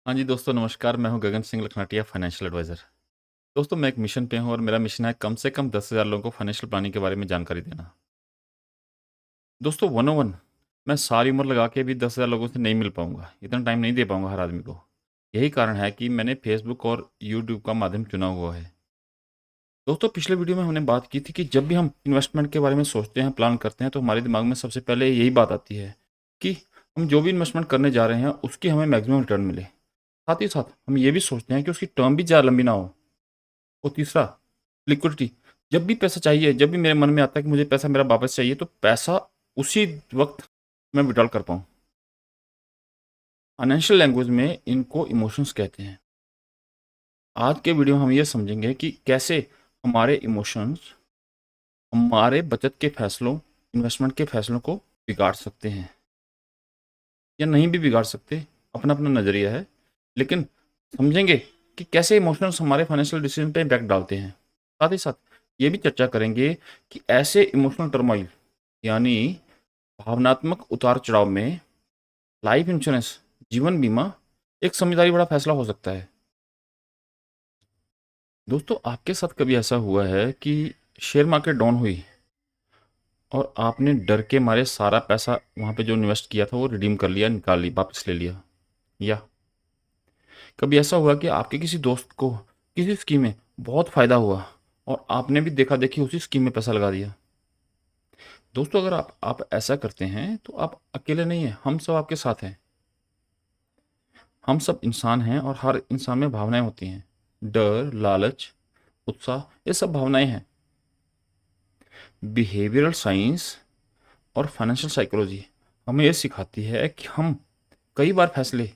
हाँ जी दोस्तों नमस्कार, मैं हूँ गगन सिंह लखनाटिया फाइनेंशियल एडवाइज़र। दोस्तों मैं एक मिशन पे हूँ और मेरा मिशन है कम से कम 10,000 लोगों को फाइनेंशियल प्लानिंग के बारे में जानकारी देना। दोस्तों 101 मैं सारी उम्र लगा के भी 10,000 लोगों से नहीं मिल पाऊँगा, इतना टाइम नहीं दे पाऊँगा हर आदमी को। यही कारण है कि मैंने फेसबुक और यूट्यूब का माध्यम चुना हुआ है। दोस्तों पिछले वीडियो में हमने बात की थी कि जब भी हम इन्वेस्टमेंट के बारे में सोचते हैं, प्लान करते हैं तो हमारे दिमाग में सबसे पहले यही बात आती है कि हम जो भी इन्वेस्टमेंट करने जा रहे हैं उसकी हमें मैक्सिमम रिटर्न मिले। साथ ही साथ हम ये भी सोचते हैं कि उसकी टर्म भी ज़्यादा लंबी ना हो। और तीसरा लिक्विडिटी, जब भी पैसा चाहिए, जब भी मेरे मन में आता है कि मुझे पैसा मेरा वापस चाहिए, तो पैसा उसी वक्त मैं विड्रॉल कर पाऊँ। फाइनेंशियल लैंग्वेज में इनको इमोशंस कहते हैं। आज के वीडियो में हम ये समझेंगे कि कैसे हमारे इमोशंस हमारे बचत के फैसलों, इन्वेस्टमेंट के फैसलों को बिगाड़ सकते हैं या नहीं भी बिगाड़ सकते, अपना अपना नज़रिया है। लेकिन समझेंगे कि कैसे इमोशंस हमारे फाइनेंशियल डिसीजन पे इम्पैक्ट डालते हैं। साथ ही साथ ये भी चर्चा करेंगे कि ऐसे इमोशनल टर्मोइल यानी भावनात्मक उतार चढ़ाव में लाइफ इंश्योरेंस, जीवन बीमा एक समझदारी बड़ा फैसला हो सकता है। दोस्तों आपके साथ कभी ऐसा हुआ है कि शेयर मार्केट डाउन हुई और आपने डर के मारे सारा पैसा वहाँ पे जो इन्वेस्ट किया था वो रिडीम कर लिया, निकाल ली, वापस ले लिया? या कभी ऐसा हुआ कि आपके किसी दोस्त को किसी स्कीम में बहुत फ़ायदा हुआ और आपने भी देखा देखी उसी स्कीम में पैसा लगा दिया? दोस्तों अगर आप ऐसा करते हैं तो आप अकेले नहीं हैं, हम सब आपके साथ हैं। हम सब इंसान हैं और हर इंसान में भावनाएं होती हैं। डर, लालच, उत्साह, ये सब भावनाएं हैं। बिहेवियरल साइंस और फाइनेंशियल साइकोलॉजी हमें ये सिखाती है कि हम कई बार फैसले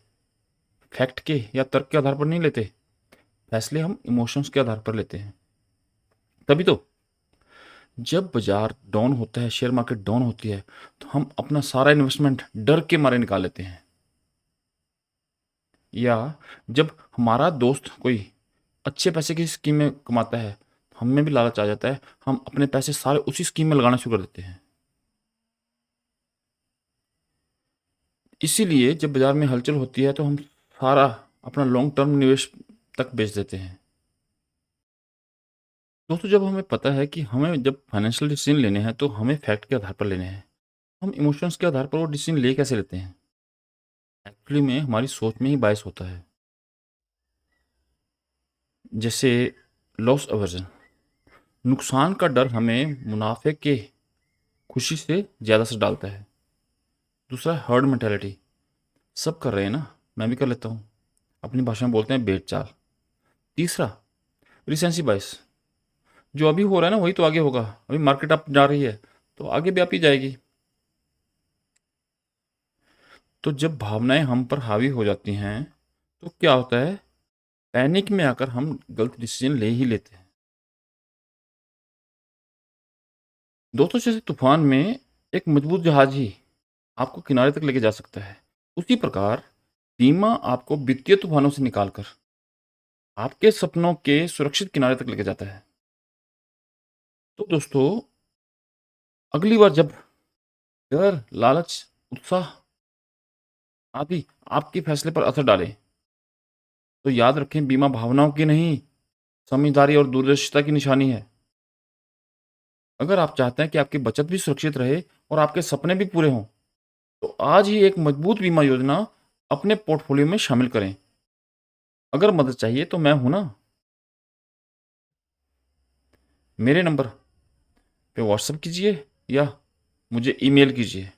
फैक्ट के या तर्क के आधार पर नहीं लेते, फैसले हम इमोशंस के आधार पर लेते हैं। तभी तो जब बाजार डाउन होता है, शेयर मार्केट डाउन होती है, तो हम अपना सारा इन्वेस्टमेंट डर के मारे निकाल लेते हैं। या जब हमारा दोस्त कोई अच्छे पैसे की स्कीम में कमाता है, हमें भी लालच आ जाता है, हम अपने पैसे सारे उसी स्कीम में लगाना शुरू कर देते हैं। इसीलिए जब बाजार में हलचल होती है तो हम सारा अपना लॉन्ग टर्म निवेश तक बेच देते हैं। दोस्तों जब हमें पता है कि हमें जब फाइनेंशियल डिसीजन लेने हैं तो हमें फैक्ट के आधार पर लेने हैं, हम इमोशंस के आधार पर वो डिसीजन ले कैसे लेते हैं? एक्चुअली में हमारी सोच में ही बायस होता है। जैसे लॉस अवर्जन, नुकसान का डर हमें मुनाफे के खुशी से ज़्यादा से डालता है। दूसरा हर्ड मेंटालिटी, सब कर रहे हैं ना, मैं भी कर लेता हूँ, अपनी भाषा में बोलते हैं भेड़ चाल। तीसरा रिसेंसी बायस, जो अभी हो रहा है ना वही तो आगे होगा, अभी मार्केट अप जा रही है तो आगे भी आप ही जाएगी। तो जब भावनाएं हम पर हावी हो जाती हैं तो क्या होता है, पैनिक में आकर हम गलत डिसीजन ले ही लेते हैं। दोस्तों जैसे तूफान में एक मजबूत जहाज ही आपको किनारे तक लेके जा सकता है, उसी प्रकार बीमा आपको वित्तीय तूफानों से निकालकर आपके सपनों के सुरक्षित किनारे तक लेके जाता है। तो दोस्तों अगली बार जब डर, लालच, उत्साह आदि आपके फैसले पर असर डालें तो याद रखें, बीमा भावनाओं की नहीं, समझदारी और दूरदर्शिता की निशानी है। अगर आप चाहते हैं कि आपकी बचत भी सुरक्षित रहे और आपके सपने भी पूरे हों, तो आज ही एक मजबूत बीमा योजना अपने पोर्टफोलियो में शामिल करें। अगर मदद चाहिए तो मैं हूं ना, मेरे नंबर पे व्हाट्सएप कीजिए या मुझे ईमेल कीजिए।